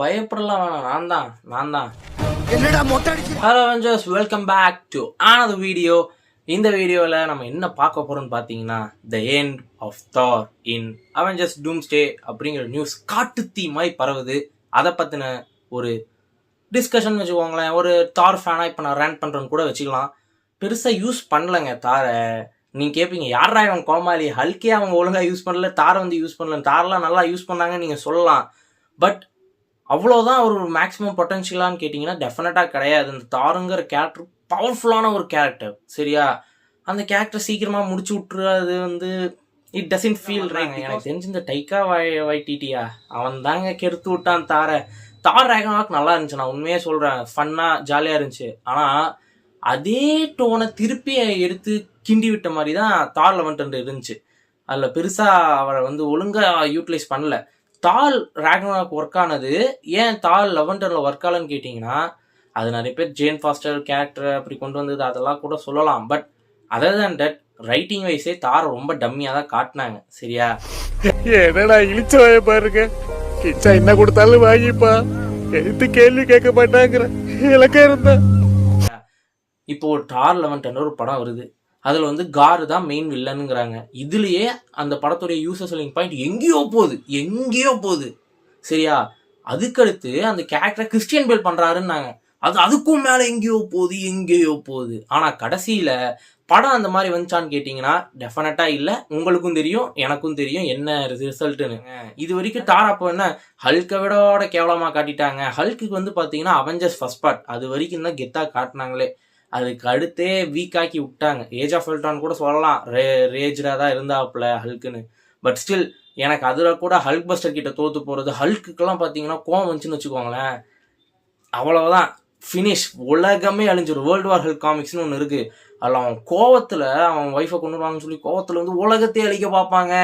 பயப்படலாம் வேணாம். நான் தான் hello Avengers, welcome back to another video. இந்த வீடியோவில் நம்ம என்ன பார்க்க போகிறோம்னு பார்த்தீங்கன்னா த எண்ட் ஆஃப் தார் இன் அவெஞ்சர்ஸ் டூம்ஸ்டே அப்படிங்கிற நியூஸ் காட்டு தீ மாதிரி பரவுது. அதை பற்றின ஒரு டிஸ்கஷன் வச்சுக்கோங்களேன். ஒரு தார் ஃபேனாக இப்போ நான் ரேண்ட் பண்ணுறேன்னு கூட வச்சுக்கலாம். பெருசாக யூஸ் பண்ணலைங்க தாரை. நீங்கள் கேட்பீங்க, யாரா இவன் கோமாளி, ஹல்கே அவங்க ஒழுங்காக யூஸ் பண்ணல, தாரை வந்து யூஸ் பண்ணல, தாரெலாம் நல்லா யூஸ் பண்ணாங்கன்னு நீங்கள் சொல்லலாம். பட் அவ்வளோதான் ஒரு மேக்ஸிமம் பொட்டன்ஷியலான்னு கேட்டிங்கன்னா டெஃபினட்டாக கிடையாது. இந்த தாருங்கிற கேரக்டர் பவர்ஃபுல்லான ஒரு கேரக்டர், சரியா? அந்த கேரக்டர் சீக்கிரமாக முடிச்சு விட்டுறது வந்து இட் டசன்ட் ஃபீல் ரைட். எனக்கு தெரிஞ்சு இந்த டைக்கா வைட்டிட்டியா அவன் தாங்க கெடுத்து விட்டான் தாரை. தார் ரேகனாக் நல்லா இருந்துச்சு, நான் உண்மையே சொல்கிறேன், ஃபன்னாக ஜாலியாக இருந்துச்சு. ஆனால் அதே டோனை திருப்பி எடுத்து கிண்டி விட்ட மாதிரி தான் தார் 11 இருந்துச்சு. அதில் பெருசாக அவரை வந்து ஒழுங்காக யூட்டிலைஸ் பண்ணல. தால் ரேக்னாக் ஒர்க் ஆனது ஏன் தால் 11 ஒர்க் ஆகலன்னு கேட்டிங்கன்னா, அது நிறைய பேர் ஜேன் ஃபாஸ்டர் கேரக்டர் அப்படி கொண்டு வந்தது அதெல்லாம் கூட சொல்லலாம். But other than that writing வைஸே தாரை ரொம்ப டம்மியாக தான் காட்டினாங்க, சரியா? என்னடா இழிச்ச வாய பாருங்க, கிச்சா என்ன கொடுத்தாலும் வாங்கிப்பா, எடுத்து கேள்வி கேட்க மாட்டாங்கிற இலக்கா இருந்தா. இப்போ ஒரு தார் 11 ஒரு படம் வருது, அதில் வந்து கார் தான் மெயின் வில்லனுங்கிறாங்க. இதுலேயே அந்த படத்துடைய யூசர் செல்லிங் பாயிண்ட் எங்கேயோ போகுது, சரியா? அதுக்கடுத்து அந்த கேரக்டரை கிறிஸ்டியன் பேல் பண்ணுறாருன்னாங்க. அதுக்கும் மேலே எங்கேயோ போகுது. ஆனால் கடைசியில் படம் அந்த மாதிரி வந்துச்சான்னு கேட்டிங்கன்னா டெஃபினட்டாக இல்லை. உங்களுக்கும் தெரியும், எனக்கும் தெரியும் என்ன ரிசல்ட்டுன்னு. இது வரைக்கும் தார் அப்போ என்ன ஹல்கை விட கேவலமாக காட்டிட்டாங்க. ஹல்க்கு வந்து பார்த்தீங்கன்னா அவெஞ்சர்ஸ் ஃபர்ஸ்ட் பார்ட் அது வரைக்கும் தான் கெத்தாக காட்டினாங்களே. அதுக்கு அடுத்தே வீக்காக்கி விட்டாங்க. ஏஜ் ஆஃப் அல்ட்ரான் கூட சொல்லலாம், ரேஜாக தான் இருந்தாப்புல ஹல்க்குன்னு. பட் ஸ்டில் எனக்கு அதில் கூட ஹல்க் பஸ்டர் கிட்ட தோற்று போகிறது, ஹல்க்குக்கெல்லாம் பார்த்தீங்கன்னா கோவம் வந்துச்சுன்னு வச்சுக்கோங்களேன், அவ்வளோதான், ஃபினிஷ், உலகமே அழிஞ்சிடும். வேர்ல்டு வார் ஹல்க் காமிக்ஸ்னு ஒன்று இருக்குது. அதில் அவன் கோவத்தில் அவன் ஒய்ஃபை கொண்டு வருவாங்கன்னு சொல்லி கோவத்தில் வந்து உலகத்தையே அழிக்க பார்ப்பாங்க.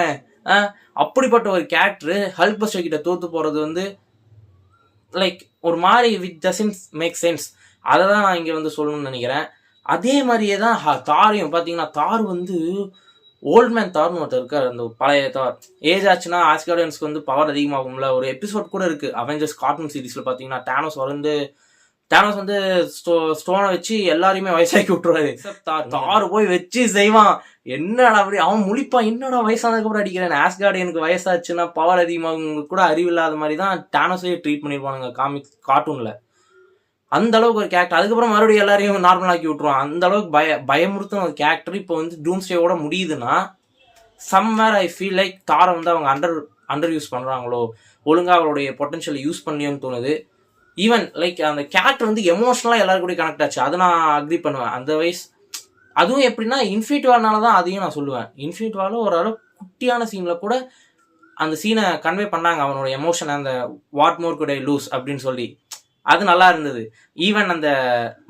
அப்படிப்பட்ட ஒரு கேரக்டர் ஹல்க் பஸ்டர் கிட்ட தோற்று போகிறது வந்து லைக் ஒரு மாதிரி வித் டசன்ட் மேக் சென்ஸ். அதை தான் நான் இங்கே வந்து சொல்லணும்னு நினைக்கிறேன். அதே மாதிரியே தான் தாரையும் பார்த்தீங்கன்னா, தார் வந்து ஓல்ட்மேன் தார்னு ஒருத்தர் இருக்கார். அந்த பழைய தார் ஏஜ் ஆச்சுன்னா ஆஸ்கார்டியன்ஸ்க்கு வந்து பவர் அதிகமாகும்ல. ஒரு எபிசோட் கூட இருக்குது அவெஞ்சர்ஸ் கார்ட்டூன் சீரீஸில் பார்த்தீங்கன்னா, டேனோஸ் வந்து ஸ்டோனை வச்சு எல்லாரையுமே வயசாக்கி விட்டுருவாரு. தார் போய் வச்சு செய்வான். என்னடா அப்படி அவன் முழிப்பான், என்னடா வயசானதுக்கப்புறம் அடிக்கிறேன், ஆஸ்கார்டியனுக்கு வயசாச்சுன்னா பவர் அதிகமாகும் கூட அறிவில்லாத மாதிரி தான் டேனோஸே ட்ரீட் பண்ணியிருப்பானுங்க கார்ட்டூனில். அந்த அளவுக்கு ஒரு கேரக்டர். அதுக்கப்புறம் மறுபடியும் எல்லாரையும் நார்மலாக்கி விட்டுருவான். அந்த அளவுக்கு பயமுறுத்தின ஒரு கேரக்டர் இப்போ வந்து டூம்ஸ்டேவோட முடியுதுன்னா, சம்வேர் ஐ ஃபீல் லைக் தாரை வந்து அவங்க அண்டர் யூஸ் பண்ணுறாங்களோ, ஒழுங்காக அவருடைய பொட்டன்ஷியலை யூஸ் பண்ணியோன்னு தோணுது. ஈவன் லைக் அந்த கேரக்டர் வந்து எமோஷனலாக எல்லாரும் கூட கனெக்ட் ஆச்சு, அதை நான் அக்ரி பண்ணுவேன். அந்த வயசு அதுவும் எப்படின்னா இன்ஃபினிட்டி வார்னால தான் அதையும் நான் சொல்லுவேன். இன்ஃபினிட்டி வாரில் ஓரளவு குட்டியான சீனில் கூட அந்த சீனை கன்வே பண்ணாங்க, அவனோட எமோஷன், அந்த what more good I loose அப்படின்னு சொல்லி. அது நல்லா இருந்தது. ஈவன் அந்த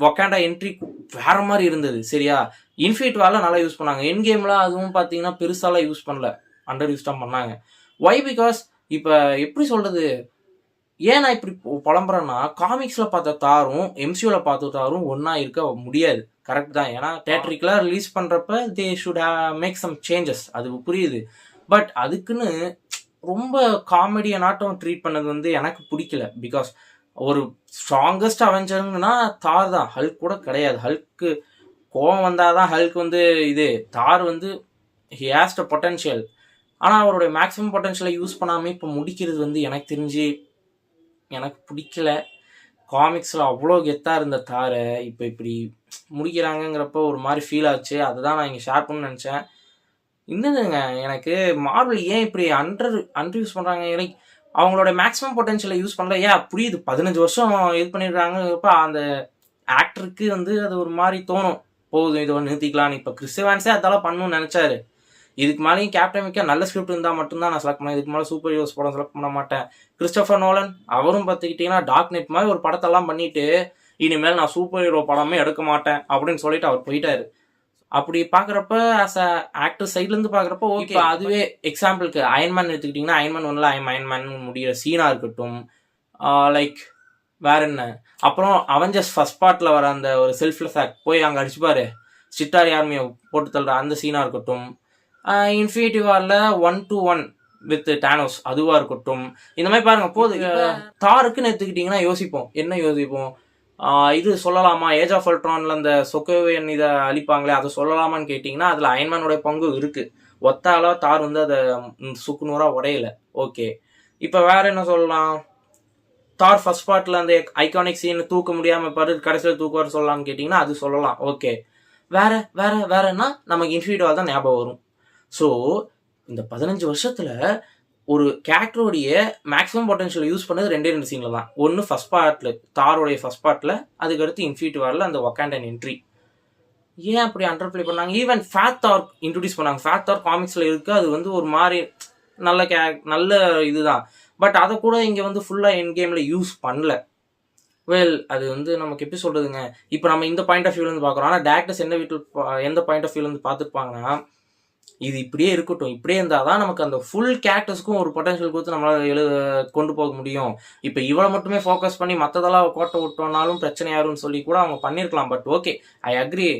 வொக்காண்டா என்ட்ரி வேற மாதிரி இருந்தது, சரியா? இன்ஃபினிட்டி வாரில் நல்லா யூஸ் பண்ணாங்க. என் கேமில் அதுவும் பார்த்தீங்கன்னா பெருசாலாம் யூஸ் பண்ணல, அண்டர் யூஸ் தான் பண்ணாங்க. ஒய் பிகாஸ் இப்போ எப்படி சொல்கிறது, ஏன் நான் இப்படி புலம்புறேன்னா, காமிக்ஸில் பார்த்த தாரும் எம்சியூவில் பார்த்த தாரும் ஒன்றா இருக்க முடியாது, கரெக்ட் தான். ஏன்னா தேட்டரிக்கெலாம் ரிலீஸ் பண்ணுறப்ப they should make some changes, அது புரியுது. பட் அதுக்குன்னு ரொம்ப காமெடியனாட்டம் ட்ரீட் பண்ணது வந்து எனக்கு பிடிக்கல. பிகாஸ் ஒரு ஸ்ட்ராங்கஸ்ட் அவெஞ்சர்னா தார் தான், ஹல்க் கூட கிடையாது. ஹல்க்கு கோவம் வந்தால் தான் ஹல்க் வந்து இது. தார் வந்து ஹி ஹேஸ் த பொட்டன்ஷியல், ஆனால் அவருடைய மேக்ஸிமம் பொட்டன்ஷியலை யூஸ் பண்ணாமல் இப்போ முடிக்கிறது வந்து எனக்கு தெரிஞ்சு எனக்கு பிடிக்கல. காமிக்ஸில் அவ்வளோ கெத்தாக இருந்த தாரை இப்போ இப்படி முடிக்கிறாங்கங்கிறப்ப ஒரு மாதிரி ஃபீல் ஆச்சு. அதுதான் நான் இங்கே ஷேர் பண்ணணும்னு நினச்சேன். இன்னதுங்க, எனக்கு மார்வல் ஏன் இப்படி அண்டர் யூஸ் பண்ணுறாங்க, லைக் அவங்களோட மேக்ஸிமம் பொட்டன்ஷியலை யூஸ் பண்ணல. புரியுது, 15 வருஷம் இது பண்ணிடுறாங்கப்ப அந்த ஆக்டருக்கு வந்து அது ஒரு மாதிரி தோணும், போதும் இதை நிறுத்திக்கலான்னு. இப்போ கிறிஸ் எவான்ஸே அதெல்லாம் பண்ணணும்னு நினச்சாரு. இதுக்கு மேலேயும் கேப்டன் அமெரிக்கா நல்ல ஸ்கிரிப்ட் இருந்தால் மட்டும்தான் நான் செலக்ட் பண்ணேன். இதுக்கு மேலே சூப்பர் ஹீரோஸ் படம் செலக்ட் பண்ண மாட்டேன். கிறிஸ்டோபர் நோலன் அவரும் பார்த்துக்கிட்டிங்கன்னா டார்க் நைட் மாதிரி ஒரு படத்தெல்லாம் பண்ணிட்டு இனிமேல் நான் சூப்பர் ஹீரோ படமே எடுக்க மாட்டேன் அப்படின்னு சொல்லிட்டு அவர் போயிட்டாரு. அப்படி பார்க்குறப்ப ஆஸ் அ ஆக்டர் சைட்லேருந்து பார்க்குறப்ப ஓகே. அதுவே எக்ஸாம்பிளுக்கு அயன்மேன் எடுத்துக்கிட்டிங்கன்னா, அயன்மேன் 1ல அயன்மேன் முடிகிற சீனாக இருக்கட்டும், லைக் வேற என்ன, அப்புறம் அவெஞ்சர்ஸ் ஃபர்ஸ்ட் பார்ட்டில் வர அந்த ஒரு செல்ஃப்லெஸ் ஆக்ட் போய் அங்கே அடிச்சுப்பாரு ஸ்டிட்டார் ஆர்மியை போட்டு தள்ளுற அந்த சீனாக இருக்கட்டும், இன்ஃபினிட்டி வாரில் 1-to-1 வித் டானோஸ் அதுவா இருக்கட்டும். இந்த மாதிரி பாருங்க போது. தாருக்குன்னு எடுத்துக்கிட்டீங்கன்னா யோசிப்போம், என்ன யோசிப்போம், இது சொல்லலாமா, ஏஜ் ஆஃப் அல்ட்ரான்ல அந்த சொக்கோவியன் இதை அழிப்பாங்களே அதை சொல்லலாமான்னு கேட்டிங்கன்னா அதில் அயன்மேனுடைய பங்கு இருக்கு. ஒத்த அளவு தார் வந்து அதை சுக்குநூறா உடையல. ஓகே, இப்போ வேற என்ன சொல்லலாம்? தார் ஃபர்ஸ்ட் பார்ட்ல அந்த ஐகானிக் சீன் தூக்க முடியாம பாரு கடைசியில் தூக்குவார் சொல்லலாம்னு கேட்டிங்கன்னா அது சொல்லலாம். ஓகே, வேற வேற வேறன்னா நமக்கு இன்ஃபினிட்டி வார் தான் ஞாபகம் வரும். ஸோ இந்த 15 வருஷத்துல ஒரு கேரக்டருடைய மேக்ஸிமம் பொட்டன்ஷியல் யூஸ் பண்ணது 2 சீன்ல தான். ஒன்று ஃபர்ஸ்ட் பார்ட்ல, தாரோடைய ஃபர்ஸ்ட் பார்ட்ல, அதுக்கடுத்து இன்ஃபினிட்டி வார்ல அந்த வக்காண்டன் என்ட்ரி. ஏன் அப்படி அண்டர் பிளே பண்ணாங்க? ஈவன் ஃபேட் தார் இன்ட்ரோடியூஸ் பண்ணாங்க. ஃபேட் தார் காமிக்ஸ்ல இருக்கு, அது வந்து ஒரு மாதிரி நல்ல இதுதான். பட் அதை கூட இங்க வந்து ஃபுல்லா எண்ட் கேம்ல யூஸ் பண்ணல. வெல், அது வந்து நமக்கு எப்படி சொல்றதுங்க, இப்போ நம்ம இந்த பாயிண்ட் ஆஃப் வியூல இருந்து பார்க்குறோம். ஆனால் டேரக்டர்ஸ் எந்த பாயிண்ட் ஆஃப் வியூல இருந்து பார்த்துருப்பாங்கன்னா, இது இப்படியே இருக்கட்டும், இப்படியே இருந்தால் தான் நமக்கு அந்த ஃபுல் கேரக்டர்ஸ்க்கும் ஒரு பொட்டன்ஷியல் கொடுத்து நம்மளால கொண்டு போக முடியும். இப்போ இவளை மட்டுமே ஃபோக்கஸ் பண்ணி மற்றதெல்லாம் கோட்டை விட்டோம்னாலும் பிரச்சனை யாருன்னு சொல்லி கூட அவங்க பண்ணியிருக்கலாம். But okay, I agree.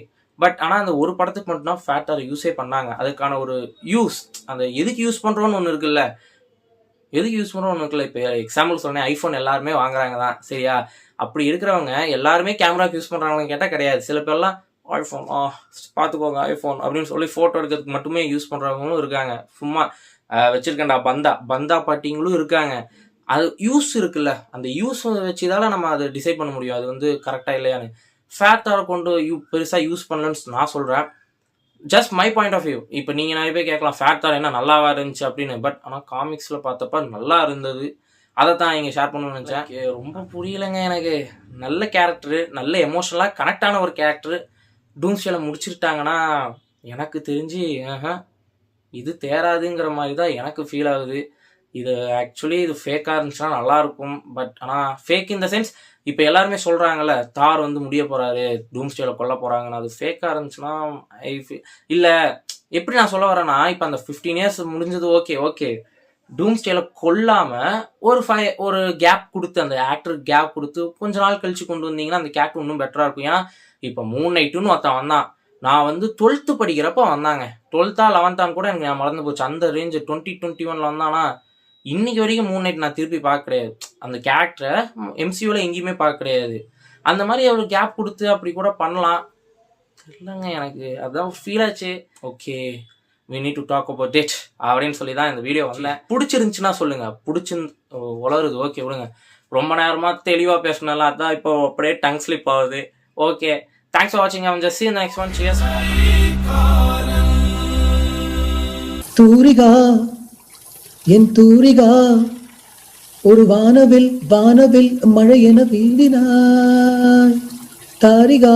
But ஆனால் அந்த ஒரு படத்துக்கு மட்டும்தான் ஃபேட்டாக யூஸே பண்ணாங்க. அதுக்கான ஒரு யூஸ், அந்த எதுக்கு யூஸ் பண்ணுறோன்னு ஒன்று இருக்குல்ல, இப்போ எக்ஸாம்பிள் சொன்னேன், ஐஃபோன் எல்லாருமே வாங்குறாங்க தான், சரியா? அப்படி இருக்கிறவங்க எல்லாருமே கேமராக்கு யூஸ் பண்ணுறாங்கன்னு கேட்டால் கிடையாது. சில பேர்லாம் ஐஃபோன் பார்த்துக்கோங்க ஐஃபோன் அப்படின்னு சொல்லி ஃபோட்டோ எடுக்கிறதுக்கு மட்டுமே யூஸ் பண்ணுறவங்களும் இருக்காங்க. சும்மா வச்சிருக்கேன்டா பந்தா பாட்டிங்களும் இருக்காங்க. அது யூஸ் இருக்குல்ல, அந்த யூஸ் வச்சுதால நம்ம அதை டிசைட் பண்ண முடியும் அது வந்து கரெக்டாக இல்லையான்னு. ஃபேட்டாக கொண்டு பெருசாக யூஸ் பண்ணலன்னு நான் சொல்கிறேன். Just my point of view. இப்போ நீங்கள் நிறைய பேர் கேட்கலாம் ஃபேட் தார் என்ன நல்லாவா இருந்துச்சு அப்படின்னு. பட் ஆனால் காமிக்ஸில் பார்த்தப்ப நல்லா இருந்தது. அதை தான் இங்கே ஷேர் பண்ணணும்னு நினச்சேன். ரொம்ப புரியலைங்க எனக்கு. நல்ல கேரக்டரு, நல்ல எமோஷனலாக கனெக்ட் ஆன ஒரு கேரக்டரு டூம்ஸ்டேல முடிச்சிருட்டாங்கன்னா எனக்கு தெரிஞ்சு இது தேராதுங்கிற மாதிரி தான் எனக்கு ஃபீல் ஆகுது. இது ஆக்சுவலி இது ஃபேக்காக இருந்துச்சுன்னா நல்லாயிருக்கும். பட் ஆனால் ஃபேக் இன் த சென்ஸ், இப்போ எல்லாருமே சொல்கிறாங்கல்ல தார் வந்து முடிய போகிறாரு, டூம்ஸ்டேல கொல்ல போகிறாங்கன்னு. அது ஃபேக்காக இருந்துச்சுன்னா இல்லை. எப்படி நான் சொல்ல வரேன்னா, இப்போ அந்த 15 years முடிஞ்சது ஓகே, டூம்ஸ்டேல கொல்லாமல் ஒரு கேப் கொடுத்து, அந்த ஆக்டருக்கு கேப் கொடுத்து கொஞ்ச நாள் கழிச்சு கொண்டு வந்தீங்கன்னா அந்த கேரக்டர் இன்னும் பெட்டராக இருக்கும். ஏன்னா இப்போ மூன் நைட்டுன்னு ஒருத்தன் வந்தான், நான் வந்து 12th படிக்கிறப்ப வந்தாங்க. 12th 11th கூட எனக்கு நான் மறந்து போச்சு. அந்த ரேஞ்சு 2021 வந்தானா இன்னைக்கு வரைக்கும் மூன் நைட் நான் திருப்பி பார்க்க கிடையாது. அந்த கேரக்டரை எம்சியூவில் எங்கேயுமே பார்க்க கிடையாது. அந்த மாதிரி ஒரு கேப் கொடுத்து அப்படி கூட பண்ணலாம். இல்லைங்க, எனக்கு அதான் ஃபீல் ஆச்சு. Okay, we need to talk about it அப்படின்னு சொல்லி தான் இந்த வீடியோ வந்தேன். பிடிச்சிருந்துச்சுன்னா சொல்லுங்க. வளருது ஓகே விடுங்க. ரொம்ப நேரமாக தெளிவாக பேசினால அதான் இப்போ அப்படியே டங் ஸ்லிப் ஆகுது. ஓகே, தேங்க்ஸ் ஃபார் வாட்சிங். I'm just see you in the next one. Cheers. தூரிகா என் தூரிகா ஒரு வானவில் மழை என வீடினாய் தாரிகா.